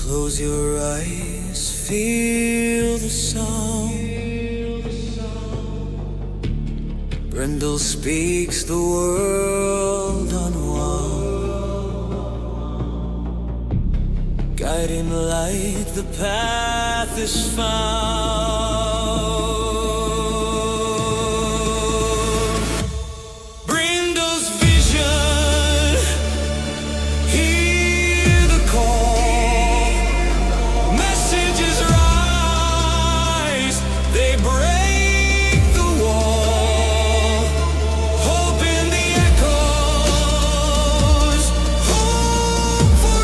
Close your eyes, feel the sound. Brindle speaks the world unwound. Guiding light, the path is found. Brindle's vision, hear the call. Messages rise, they break the wall. Hope in the echoes, hope for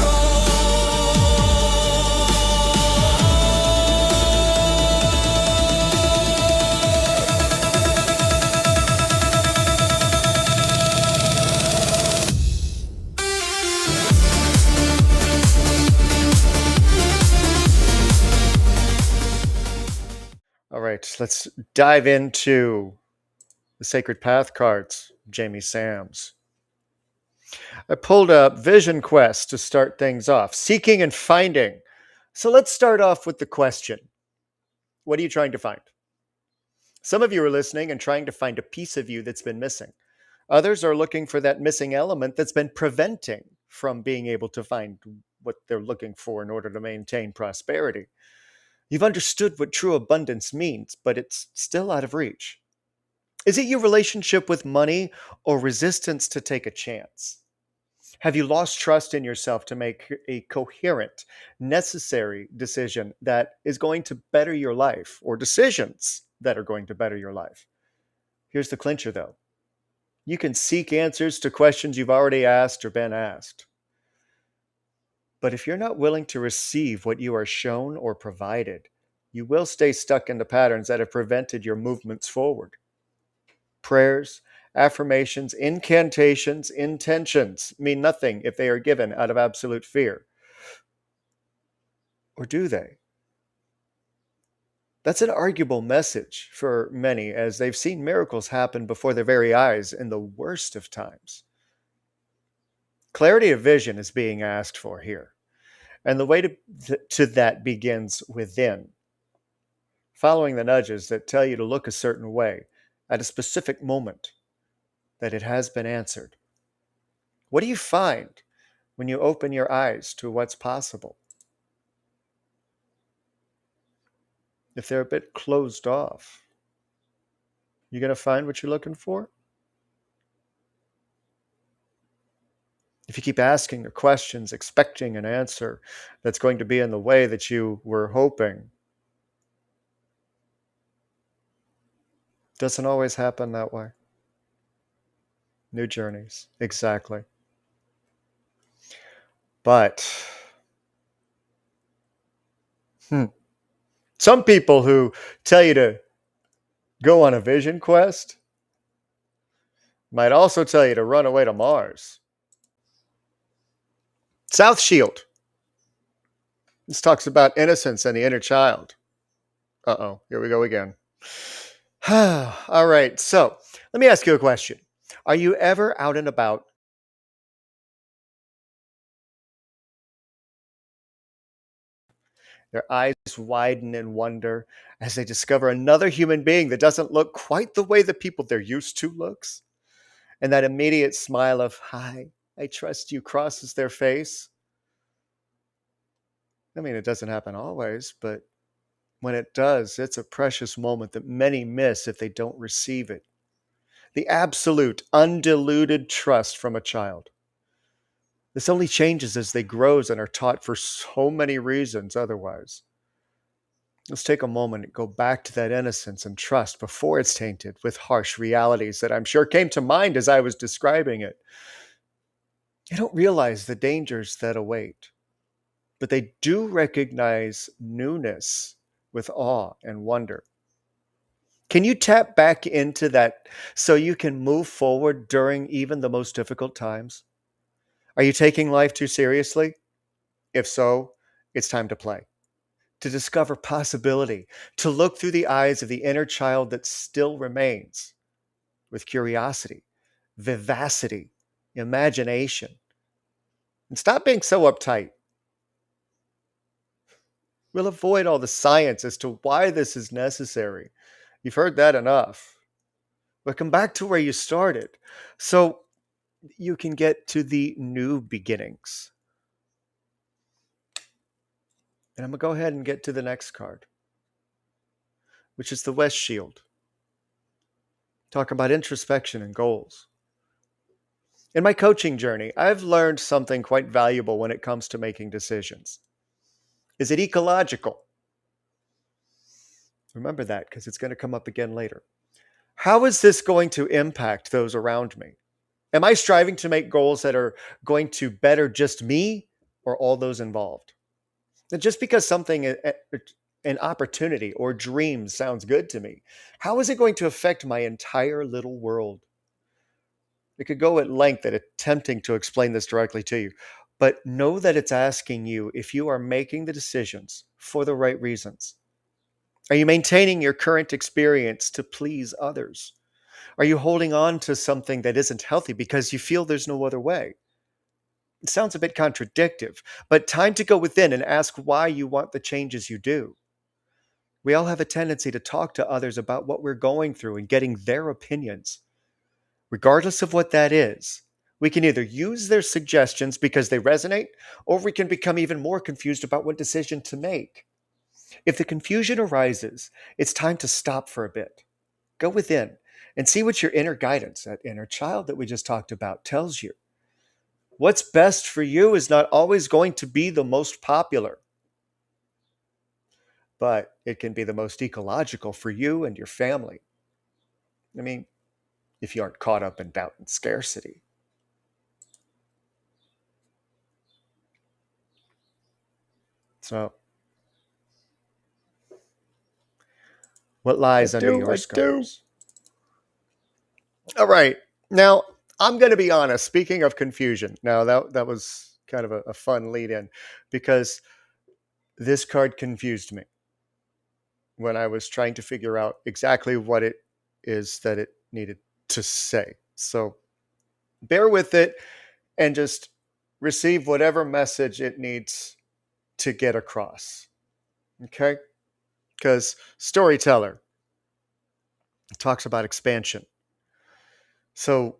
All right, let's dive into the Sacred Path cards, Jamie Sams. I pulled up Vision Quest to start things off, seeking and finding. So let's start off with the question. What are you trying to find? Some of you are listening and trying to find a piece of you that's been missing. Others are looking for that missing element that's been preventing from being able to find what they're looking for in order to maintain prosperity. You've understood what true abundance means, but it's still out of reach. Is it your relationship with money or resistance to take a chance? Have you lost trust in yourself to make a coherent, necessary decision that is going to better your life, or decisions that are going to better your life? Here's the clincher, though. You can seek answers to questions you've already asked or been asked. But if you're not willing to receive what you are shown or provided, you will stay stuck in the patterns that have prevented your movements forward. Prayers, affirmations, incantations, intentions mean nothing if they are given out of absolute fear. Or do they? That's an arguable message for many, as they've seen miracles happen before their very eyes in the worst of times. Clarity of vision is being asked for here. And the way to that begins within. Following the nudges that tell you to look a certain way at a specific moment, that it has been answered. What do you find when you open your eyes to what's possible? If they're a bit closed off, you going to find what you're looking for? If you keep asking the questions, expecting an answer that's going to be in the way that you were hoping, doesn't always happen that way. New journeys, exactly. But some people who tell you to go on a vision quest might also tell you to run away to Mars. South Shield. This talks about innocence and the inner child. Uh-oh, here we go again. All right, so let me ask you a question. Are you ever out and about? Their eyes widen in wonder as they discover another human being that doesn't look quite the way the people they're used to looks. And that immediate smile of, "Hi, I trust you," crosses their face. I mean, it doesn't happen always, but when it does, it's a precious moment that many miss if they don't receive it. The absolute, undiluted trust from a child. This only changes as they grow and are taught for so many reasons otherwise. Let's take a moment and go back to that innocence and trust before it's tainted with harsh realities that I'm sure came to mind as I was describing it. They don't realize the dangers that await, but they do recognize newness with awe and wonder. Can you tap back into that so you can move forward during even the most difficult times? Are you taking life too seriously? If so, it's time to play, to discover possibility, to look through the eyes of the inner child that still remains with curiosity, vivacity, imagination. And stop being so uptight. We'll avoid all the science as to why this is necessary. You've heard that enough. But come back to where you started so you can get to the new beginnings. And I'm going to go ahead and get to the next card, which is the West Shield. Talking about introspection and goals. In my coaching journey, I've learned something quite valuable when it comes to making decisions. Is it ecological? Remember that because it's going to come up again later. How is this going to impact those around me? Am I striving to make goals that are going to better just me or all those involved? And just because something, an opportunity or dream sounds good to me, how is it going to affect my entire little world? It could go at length at attempting to explain this directly to you, but know that it's asking you if you are making the decisions for the right reasons. Are you maintaining your current experience to please others? Are you holding on to something that isn't healthy because you feel there's no other way? It sounds a bit contradictory, but time to go within and ask why you want the changes you do. We all have a tendency to talk to others about what we're going through and getting their opinions. Regardless of what that is, we can either use their suggestions because they resonate, or we can become even more confused about what decision to make. If the confusion arises, it's time to stop for a bit. Go within and see what your inner guidance, that inner child that we just talked about, tells you. What's best for you is not always going to be the most popular, but it can be the most ecological for you and your family. I mean, if you aren't caught up in doubt and scarcity. So, what lies under your scars? All right. Now, I'm going to be honest. Speaking of confusion, now that was kind of a fun lead in because this card confused me when I was trying to figure out exactly what it is that it needed to say. So bear with it and just receive whatever message it needs to get across. Okay? Because storyteller talks about expansion. So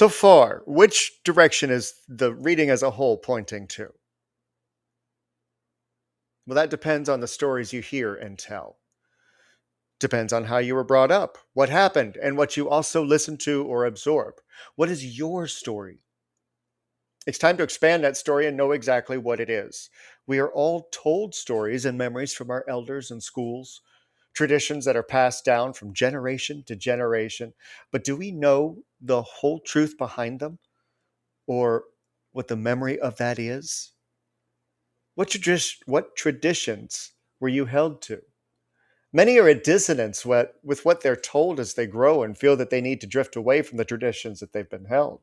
far, which direction is the reading as a whole pointing to? Well, that depends on the stories you hear and tell. Depends on how you were brought up, what happened, and what you also listen to or absorb. What is your story? It's time to expand that story and know exactly what it is. We are all told stories and memories from our elders and schools, traditions that are passed down from generation to generation. But do we know the whole truth behind them or what the memory of that is? What traditions were you held to? Many are at dissonance with what they're told as they grow and feel that they need to drift away from the traditions that they've been held.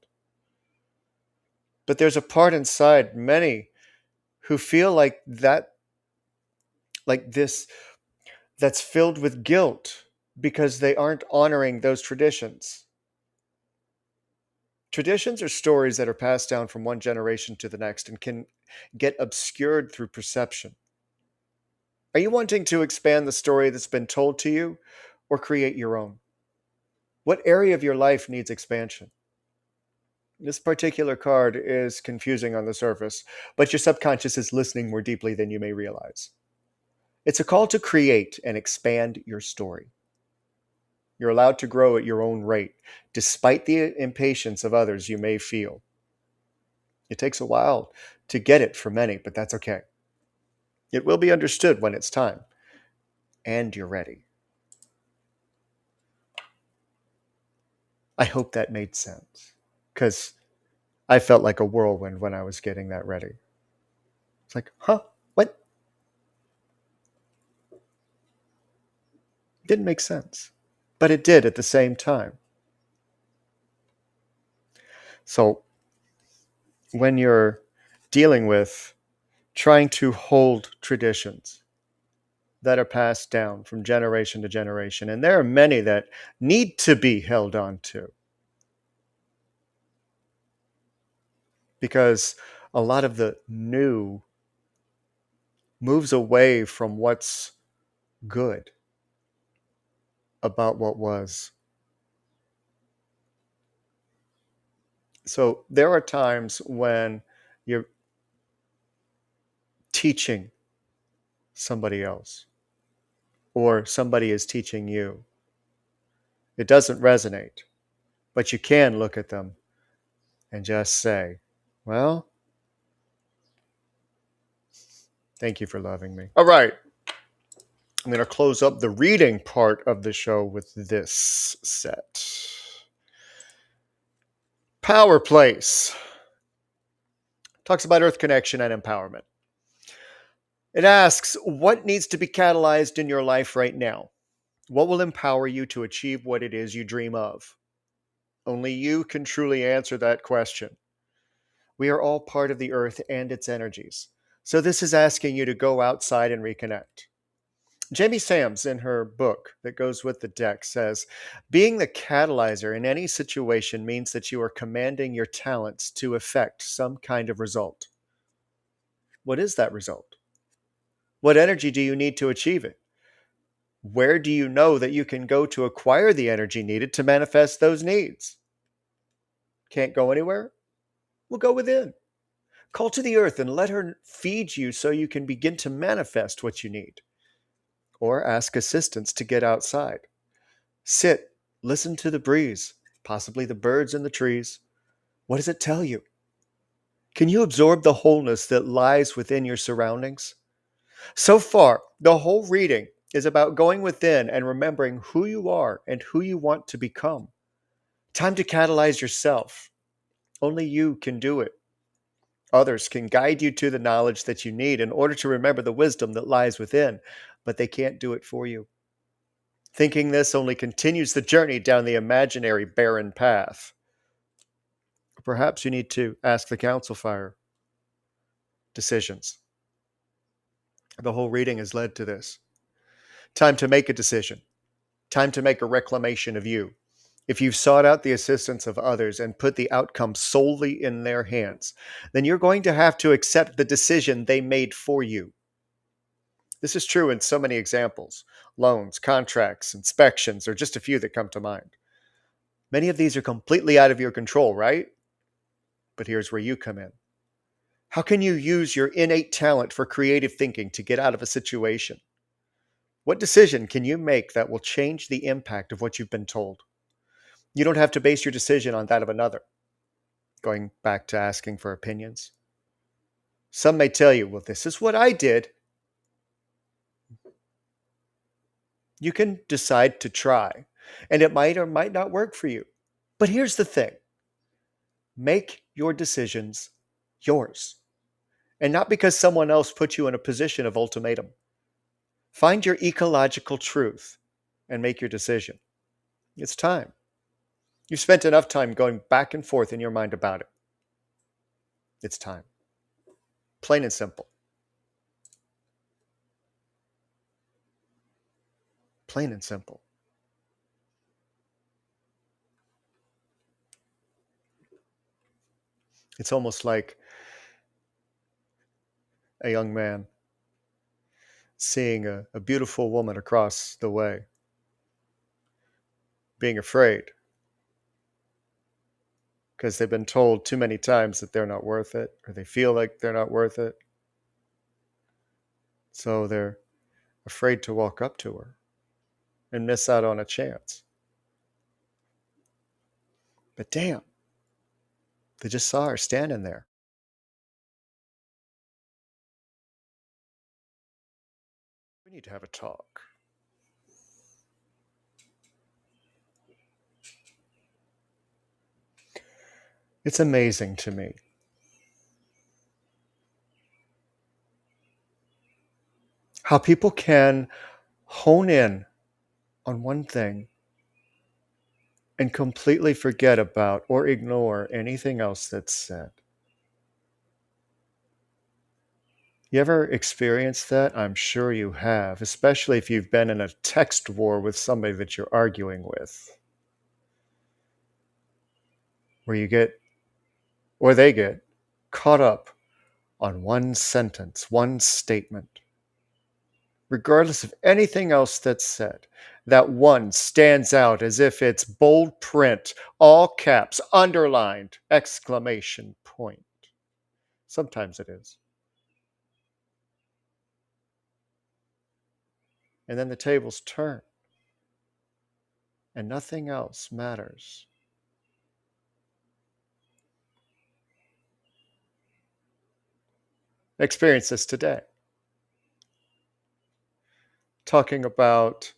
But there's a part inside many who feel like this, that's filled with guilt because they aren't honoring those traditions. Traditions are stories that are passed down from one generation to the next and can get obscured through perception. Are you wanting to expand the story that's been told to you or create your own? What area of your life needs expansion? This particular card is confusing on the surface, but your subconscious is listening more deeply than you may realize. It's a call to create and expand your story. You're allowed to grow at your own rate, despite the impatience of others you may feel. It takes a while to get it for many, but that's okay. It will be understood when it's time, and you're ready. I hope that made sense, because I felt like a whirlwind when I was getting that ready. It's like, huh? What? Didn't make sense. But it did at the same time. So when you're dealing with trying to hold traditions that are passed down from generation to generation, and there are many that need to be held on to because a lot of the new moves away from what's good about what was. So there are times when you're teaching somebody else or somebody is teaching you. It doesn't resonate, but you can look at them and just say, well, thank you for loving me. All right. I'm going to close up the reading part of the show with this set. Power Place talks about earth connection and empowerment. It asks, what needs to be catalyzed in your life right now? What will empower you to achieve what it is you dream of? Only you can truly answer that question. We are all part of the earth and its energies. So this is asking you to go outside and reconnect. Jamie Sams, in her book that goes with the deck, says, being the catalyzer in any situation means that you are commanding your talents to effect some kind of result. What is that result? What energy do you need to achieve it? Where do you know that you can go to acquire the energy needed to manifest those needs? Can't go anywhere? Well, go within. Call to the earth and let her feed you so you can begin to manifest what you need. Or ask assistance to get outside. Sit, listen to the breeze, possibly the birds in the trees. What does it tell you? Can you absorb the wholeness that lies within your surroundings? So far, the whole reading is about going within and remembering who you are and who you want to become. Time to catalyze yourself. Only you can do it. Others can guide you to the knowledge that you need in order to remember the wisdom that lies within, but they can't do it for you. Thinking this only continues the journey down the imaginary barren path. Perhaps you need to ask the council fire. Decisions. The whole reading has led to this. Time to make a decision. Time to make a reclamation of you. If you've sought out the assistance of others and put the outcome solely in their hands, then you're going to have to accept the decision they made for you. This is true in so many examples. Loans, contracts, inspections are just a few that come to mind. Many of these are completely out of your control, right? But here's where you come in. How can you use your innate talent for creative thinking to get out of a situation? What decision can you make that will change the impact of what you've been told? You don't have to base your decision on that of another. Going back to asking for opinions. Some may tell you, well, this is what I did. You can decide to try, and it might or might not work for you. But here's the thing. Make your decisions yours, and not because someone else put you in a position of ultimatum. Find your ecological truth and make your decision. It's time. You've spent enough time going back and forth in your mind about it. It's time. Plain and simple. Plain and simple. It's almost like a young man seeing a beautiful woman across the way, being afraid because they've been told too many times that they're not worth it, or they feel like they're not worth it. So they're afraid to walk up to her and miss out on a chance. But damn, they just saw her standing there. We need to have a talk. It's amazing to me how people can hone in on one thing and completely forget about or ignore anything else that's said. You ever experienced that? I'm sure you have, especially if you've been in a text war with somebody that you're arguing with, where you get, or they get, caught up on one sentence, one statement. regardless of anything else that's said, that one stands out as if it's bold print, all caps, underlined, exclamation point. Sometimes it is. And then the tables turn, and nothing else matters. Experience this today. Talking about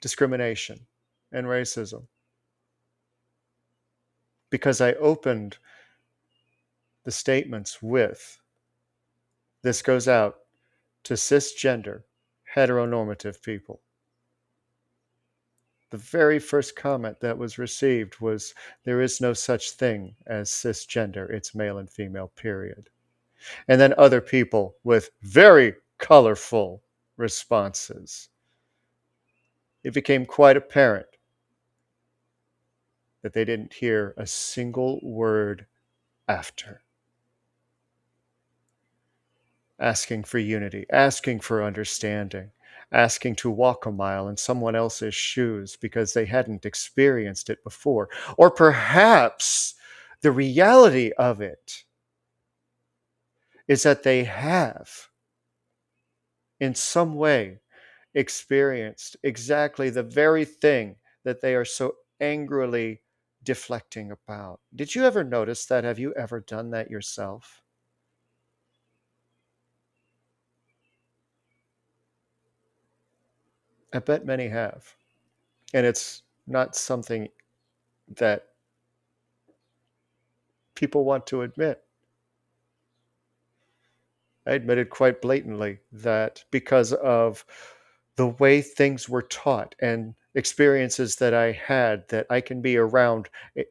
discrimination and racism. Because I opened the statements with, this goes out to cisgender, heteronormative people. The very first comment that was received was, there is no such thing as cisgender, it's male and female, period. And then other people with very colorful responses. It became quite apparent that they didn't hear a single word after. Asking for unity, asking for understanding, asking to walk a mile in someone else's shoes because they hadn't experienced it before. Or perhaps the reality of it is that they have, in some way, experienced exactly the very thing that they are so angrily deflecting about. Did you ever notice that? Have you ever done that yourself? I bet many have. And it's not something that people want to admit. I admitted quite blatantly that because of the way things were taught and experiences that I had, that I can be around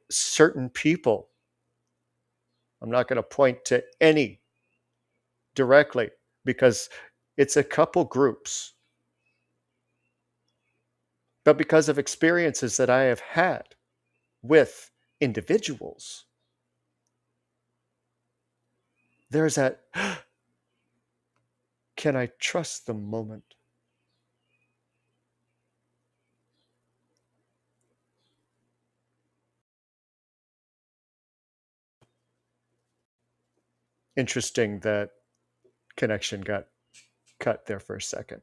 certain people. I'm not going to point to any directly because it's a couple groups. But because of experiences that I have had with individuals, there's that, can I trust the moment? Interesting that connection got cut there for a second.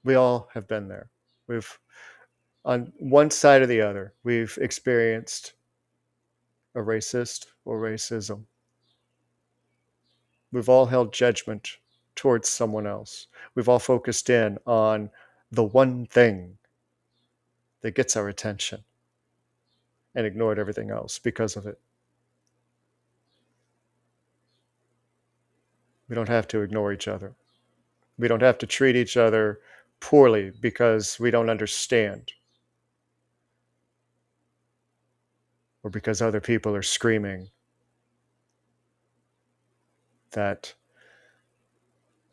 We all have been there. We've, on one side or the other, we've experienced a racist or racism. We've all held judgment towards someone else. We've all focused in on the one thing that gets our attention and ignored everything else because of it. We don't have to ignore each other. We don't have to treat each other poorly because we don't understand or because other people are screaming that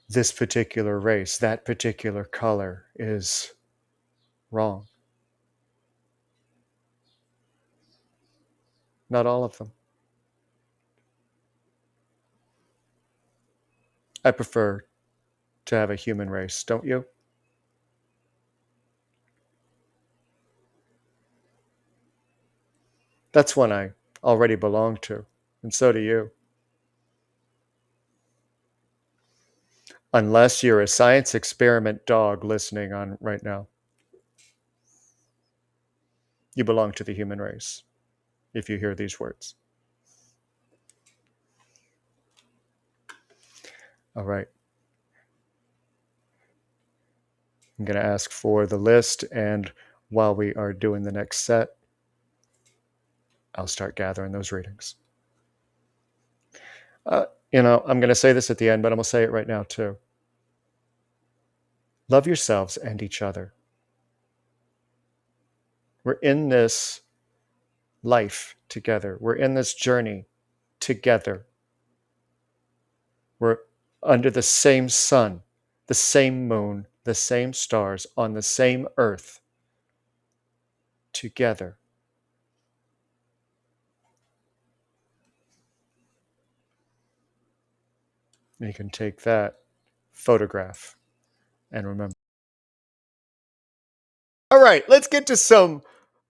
this particular race, that particular color is wrong. Not all of them. I prefer to have a human race, don't you? That's one I already belong to, and so do you. Unless you're a science experiment dog listening on right now. You belong to the human race if you hear these words. All right. I'm going to ask for the list, and while we are doing the next set, I'll start gathering those readings. I'm going to say this at the end, but I'm going to say it right now too. Love yourselves and each other. We're in this life together. We're in this journey together. We're under the same sun, the same moon, the same stars, on the same earth, together. You can take that photograph and remember. All right, let's get to some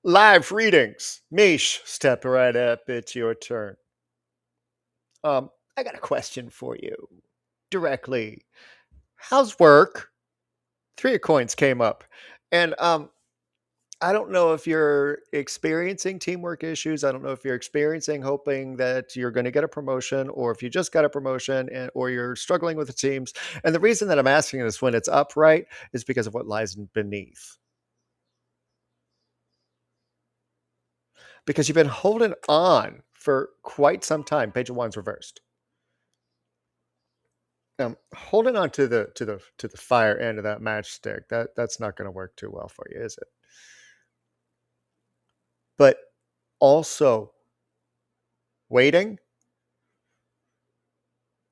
live readings. Mish, step right up. It's your turn. I got a question for you directly. How's work? Three of coins came up. And I don't know if you're experiencing teamwork issues. I don't know if you're experiencing hoping that you're going to get a promotion, or if you just got a promotion, or you're struggling with the teams. And the reason that I'm asking this when it's upright is because of what lies beneath. Because you've been holding on for quite some time. Page of Wands reversed. Holding on to the fire end of that matchstick. That's not going to work too well for you, is it? But also waiting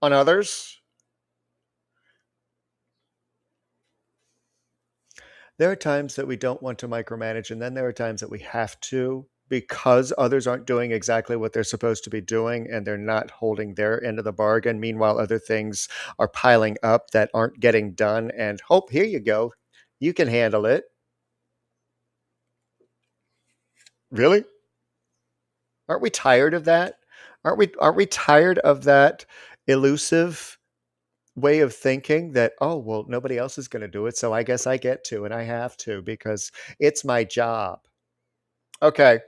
on others. There are times that we don't want to micromanage, and then there are times that we have to, because others aren't doing exactly what they're supposed to be doing, and they're not holding their end of the bargain. Meanwhile, other things are piling up that aren't getting done. And hope, here you go. You can handle it. Really? Aren't we tired of that? Aren't we tired of that elusive way of thinking that, oh, well, nobody else is going to do it, so I guess I get to, and I have to because it's my job. Okay.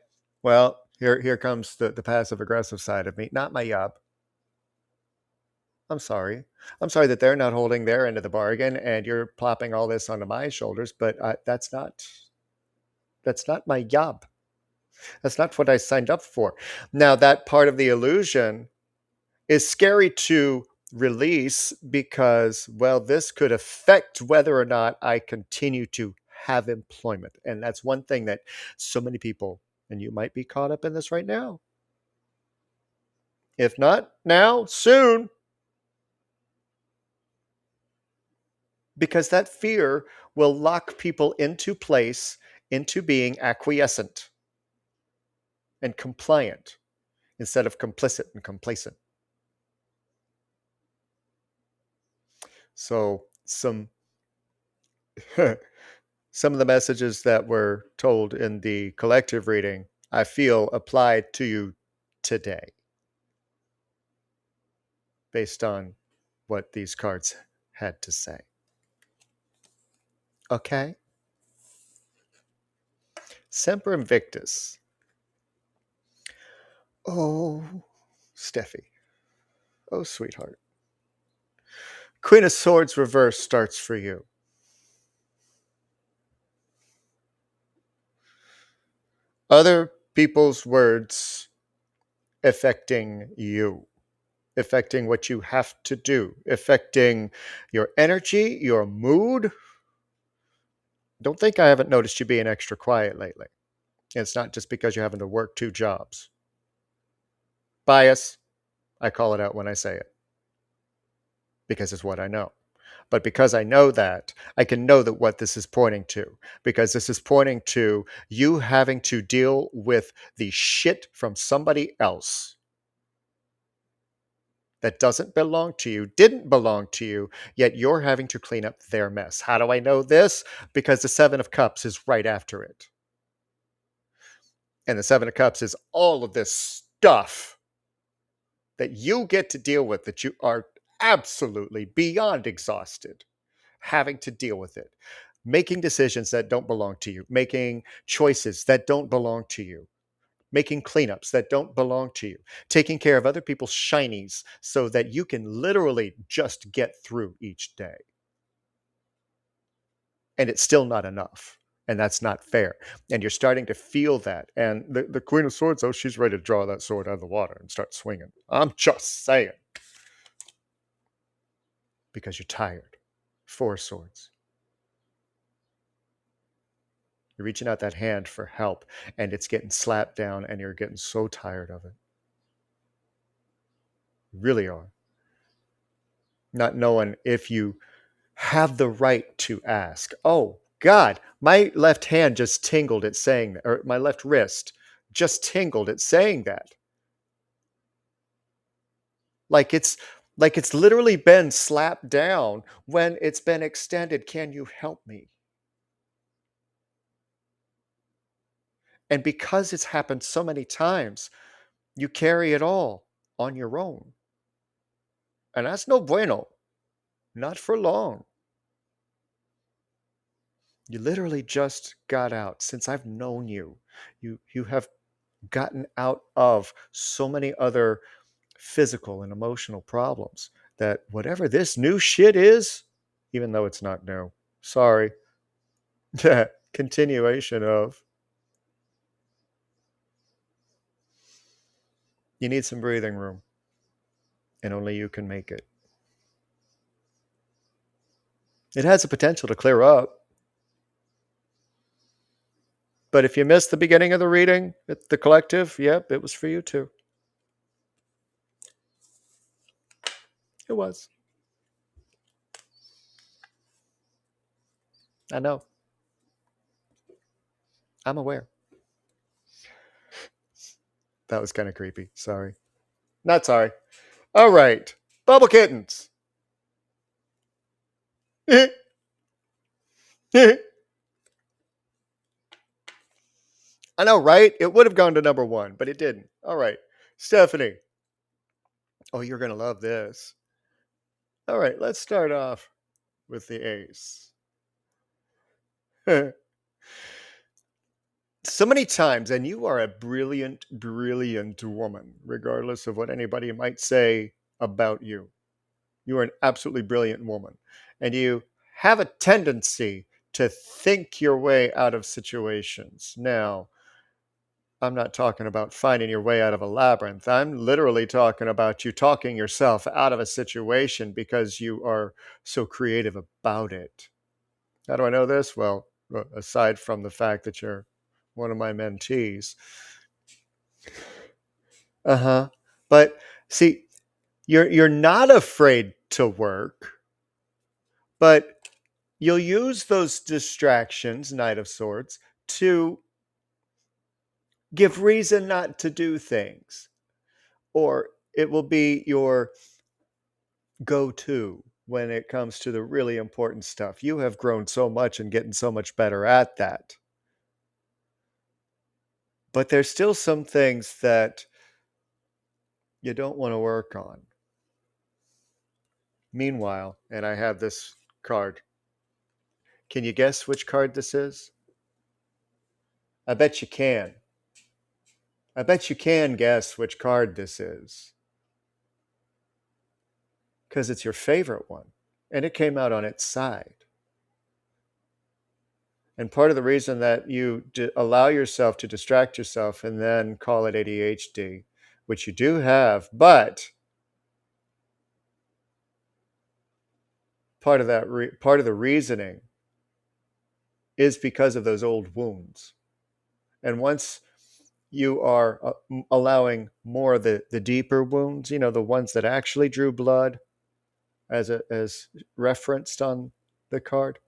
Well, here comes the passive aggressive side of me. Not my job. I'm sorry. I'm sorry that they're not holding their end of the bargain and you're plopping all this onto my shoulders, but that's not my job. That's not what I signed up for. Now, that part of the illusion is scary to release because, well, this could affect whether or not I continue to have employment. And that's one thing that so many people, and you might be caught up in this right now. If not now, soon. Because that fear will lock people into place, into being acquiescent and compliant instead of complicit and complacent. So some some of the messages that were told in the collective reading, I feel applied to you today based on what these cards had to say. Okay? Semper Invictus. Oh, Steffi. Oh, sweetheart. Queen of Swords reverse starts for you. Other people's words affecting you, affecting what you have to do, affecting your energy, your mood. Don't think I haven't noticed you being extra quiet lately. It's not just because you're having to work two jobs. Bias, I call it out when I say it because it's what I know. But because I know that, I can know that what this is pointing to, because this is pointing to you having to deal with the shit from somebody else that doesn't belong to you, didn't belong to you, yet you're having to clean up their mess. How do I know this? Because the Seven of Cups is right after it. And the Seven of Cups is all of this stuff that you get to deal with, that you are absolutely beyond exhausted having to deal with it. Making decisions that don't belong to you, making choices that don't belong to you, making cleanups that don't belong to you, taking care of other people's shinies so that you can literally just get through each day. And it's still not enough. And that's not fair. And you're starting to feel that. And the Queen of Swords, oh, she's ready to draw that sword out of the water and start swinging. I'm just saying. Because you're tired. Four of Swords. You're reaching out that hand for help, and it's getting slapped down, and you're getting so tired of it. You really are. Not knowing if you have the right to ask. Oh, God, my left hand just tingled at saying that, or my left wrist just tingled at saying that. Like it's Like it's literally been slapped down when it's been extended. Can you help me? And because it's happened so many times, you carry it all on your own. And that's no bueno. Not for long. You literally just got out. Since I've known you, you have gotten out of so many other physical and emotional problems that whatever this new shit is, even though it's not new, sorry, that continuation of, you need some breathing room, and only you can make it. It has the potential to clear up. But if you missed the beginning of the reading, the collective, yep, it was for you too. It was. I know. I'm aware. That was kind of creepy. Sorry. Not sorry. All right. Bubble kittens. I know, right? It would have gone to number one, but it didn't. All right. Stephanie. Oh, you're going to love this. All right. Let's start off with the ace. So many times, and you are a brilliant, brilliant woman, regardless of what anybody might say about you. You are an absolutely brilliant woman. And you have a tendency to think your way out of situations. Now, I'm not talking about finding your way out of a labyrinth. I'm literally talking about you talking yourself out of a situation because you are so creative about it. How do I know this? Well, aside from the fact that you're one of my mentees. Uh-huh. But see, you're not afraid to work, but you'll use those distractions, Knight of Swords, to give reason not to do things. Or it will be your go-to when it comes to the really important stuff. You have grown so much and getting so much better at that. But there's still some things that you don't want to work on. Meanwhile, and I have this card. Can you guess which card this is? I bet you can. I bet you can guess which card this is. Because it's your favorite one. And it came out on its side. And part of the reason that you allow yourself to distract yourself and then call it ADHD, which you do have, but part of that part of the reasoning is because of those old wounds. And once you are allowing more of the deeper wounds, the ones that actually drew blood, as referenced on the card,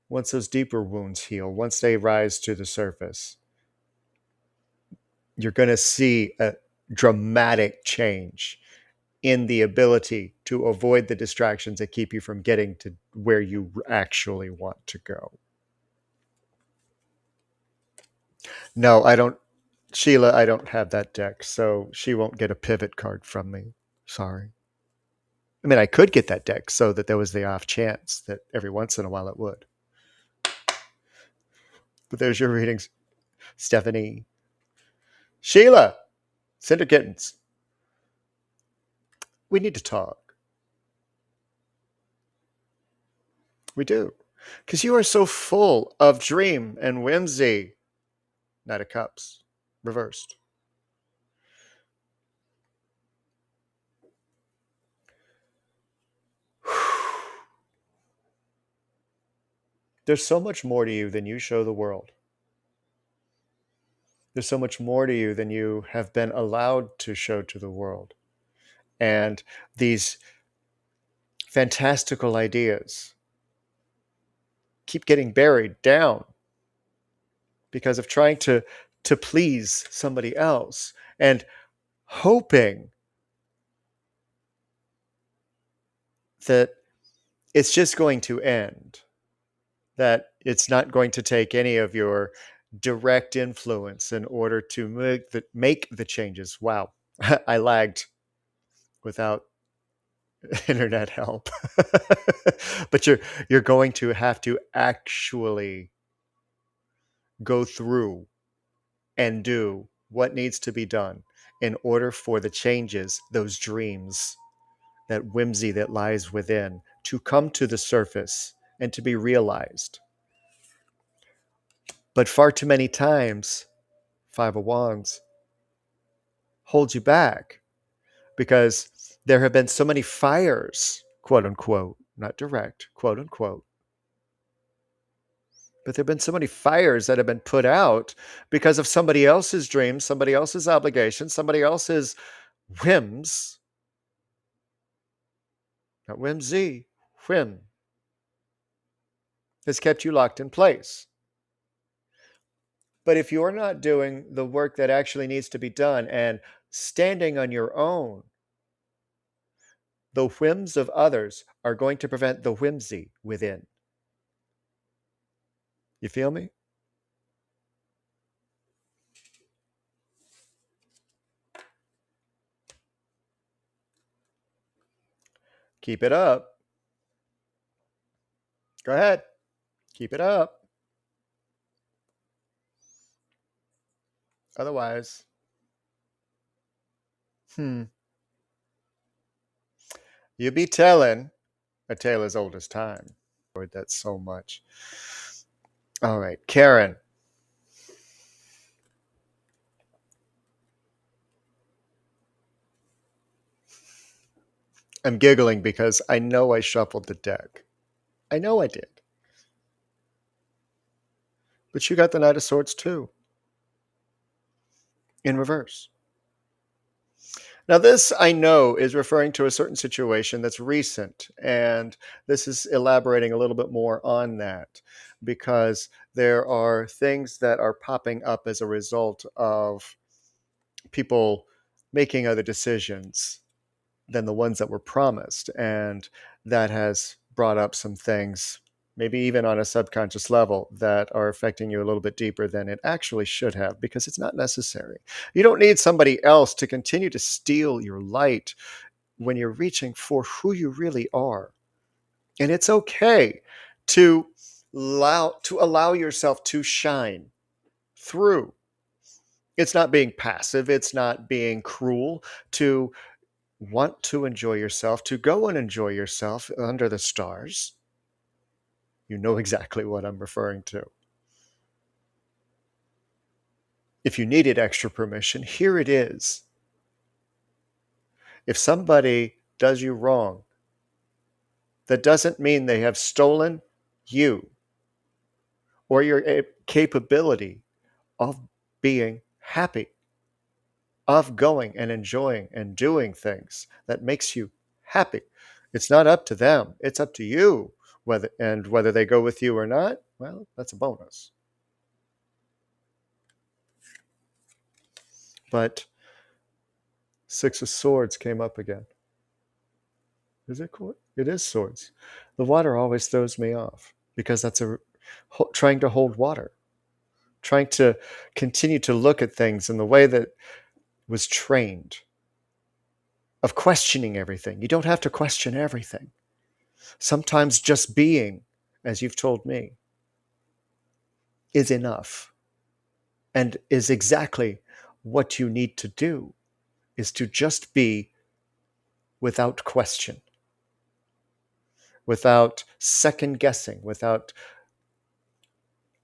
once those deeper wounds heal, once they rise to the surface, you're going to see a dramatic change in the ability to avoid the distractions that keep you from getting to where you actually want to go. No, I don't. Sheila, I don't have that deck, so she won't get a pivot card from me. Sorry. I mean, I could get that deck so that there was the off chance that every once in a while it would. But there's your readings, Stephanie. Sheila, Cinder Kittens. We need to talk. We do. Because you are so full of dream and whimsy. Knight of Cups, reversed. There's so much more to you than you show the world. There's so much more to you than you have been allowed to show to the world. And these fantastical ideas keep getting buried down because of trying to please somebody else and hoping that it's just going to end, that it's not going to take any of your direct influence in order to make the changes. Wow, I lagged without internet help. But you're going to have to actually go through and do what needs to be done in order for the changes, those dreams, that whimsy that lies within, to come to the surface and to be realized. But far too many times, Five of Wands holds you back because there have been so many fires, quote unquote, not direct, quote unquote, but there have been so many fires that have been put out because of somebody else's dreams, somebody else's obligations, somebody else's whims. Not whimsy, whim has kept you locked in place. But if you're not doing the work that actually needs to be done and standing on your own, the whims of others are going to prevent the whimsy within. You feel me? Keep it up. Go ahead. Keep it up. Otherwise, you be telling a tale as old as time. I enjoyed that so much. All right, Karen. I'm giggling because I know I shuffled the deck. I know I did. But you got the Knight of Swords too, in reverse. Now, this I know is referring to a certain situation that's recent, and this is elaborating a little bit more on that because there are things that are popping up as a result of people making other decisions than the ones that were promised, and that has brought up some things, maybe even on a subconscious level, that are affecting you a little bit deeper than it actually should have, because it's not necessary. You don't need somebody else to continue to steal your light when you're reaching for who you really are. And it's okay to allow yourself to shine through. It's not being passive, it's not being cruel to want to enjoy yourself, to go and enjoy yourself under the stars. You know exactly what I'm referring to. If you needed extra permission, here it is. If somebody does you wrong, that doesn't mean they have stolen you or your capability of being happy, of going and enjoying and doing things that makes you happy. It's not up to them. It's up to you. Whether they go with you or not, well, that's a bonus. But Six of Swords came up again. Is it cool? It is swords. The water always throws me off because that's trying to hold water, trying to continue to look at things in the way that was trained, of questioning everything. You don't have to question everything. Sometimes just being, as you've told me, is enough and is exactly what you need to do, is to just be without question, without second guessing, without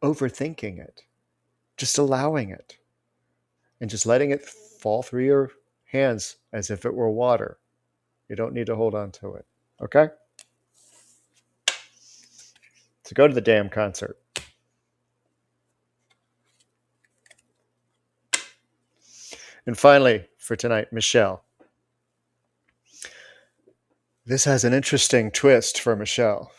overthinking it, just allowing it and just letting it fall through your hands as if it were water. You don't need to hold on to it. Okay? So go to the damn concert. And finally, for tonight, Michelle. This has an interesting twist for Michelle.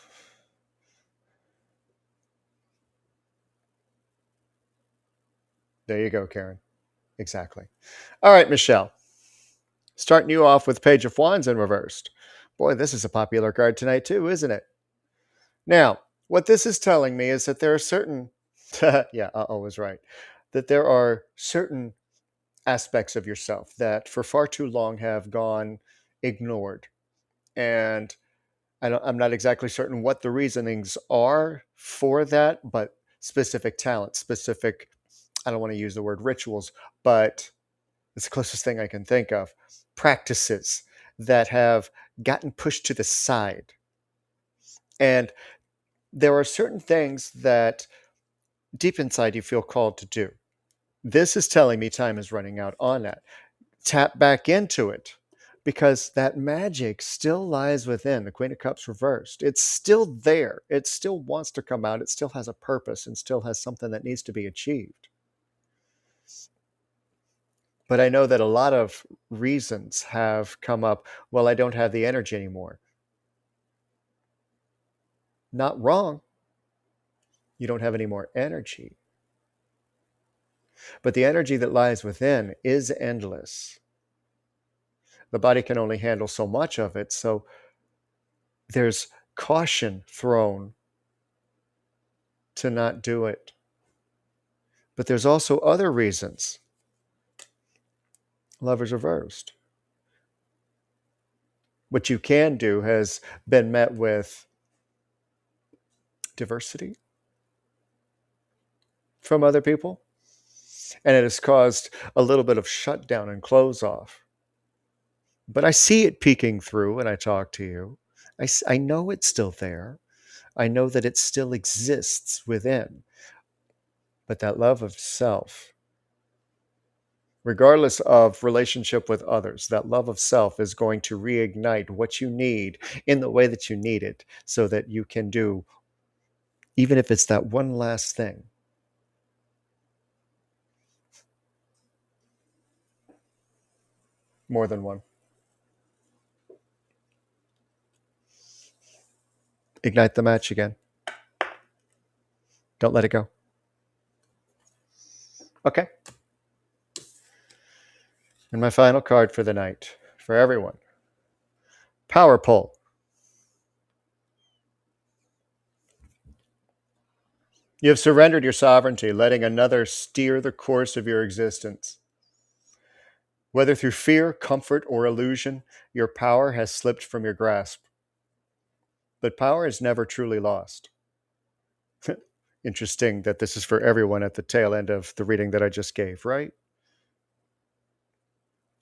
There you go, Karen. Exactly. All right, Michelle. Starting you off with Page of Wands in reversed. Boy, this is a popular card tonight too, isn't it? Now, what this is telling me is that there are certain, yeah, I was right, that there are certain aspects of yourself that for far too long have gone ignored. And I'm not exactly certain what the reasonings are for that, but specific talents, specific, I don't want to use the word rituals, but it's the closest thing I can think of, practices that have gotten pushed to the side. And there are certain things that deep inside you feel called to do. This is telling me time is running out on that. Tap back into it because that magic still lies within the Queen of Cups reversed. It's still there. It still wants to come out. It still has a purpose and still has something that needs to be achieved. But I know that a lot of reasons have come up. Well, I don't have the energy anymore. Not wrong. You don't have any more energy. But the energy that lies within is endless. The body can only handle so much of it. So there's caution thrown to not do it. But there's also other reasons. Love is reversed. What you can do has been met with diversity from other people, and it has caused a little bit of shutdown and close off. But I see it peeking through when I talk to you. I know it's still there. I know that it still exists within. But that love of self, regardless of relationship with others, that love of self is going to reignite what you need in the way that you need it so that you can do, even if it's that one last thing. More than one. Ignite the match again. Don't let it go. Okay. And my final card for the night, for everyone. Power Pull. You have surrendered your sovereignty, letting another steer the course of your existence. Whether through fear, comfort, or illusion, your power has slipped from your grasp. But power is never truly lost. Interesting that this is for everyone at the tail end of the reading that I just gave, right?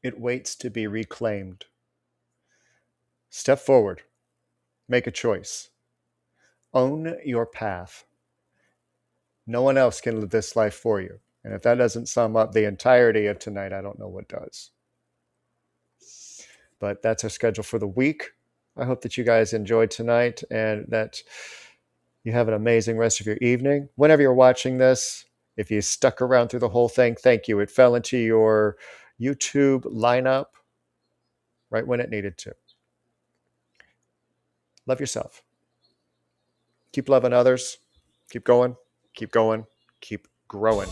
It waits to be reclaimed. Step forward. Make a choice. Own your path. No one else can live this life for you. And if that doesn't sum up the entirety of tonight, I don't know what does. But that's our schedule for the week. I hope that you guys enjoyed tonight and that you have an amazing rest of your evening. Whenever you're watching this, if you stuck around through the whole thing, thank you. It fell into your YouTube lineup right when it needed to. Love yourself. Keep loving others. Keep going. Keep going. Keep growing.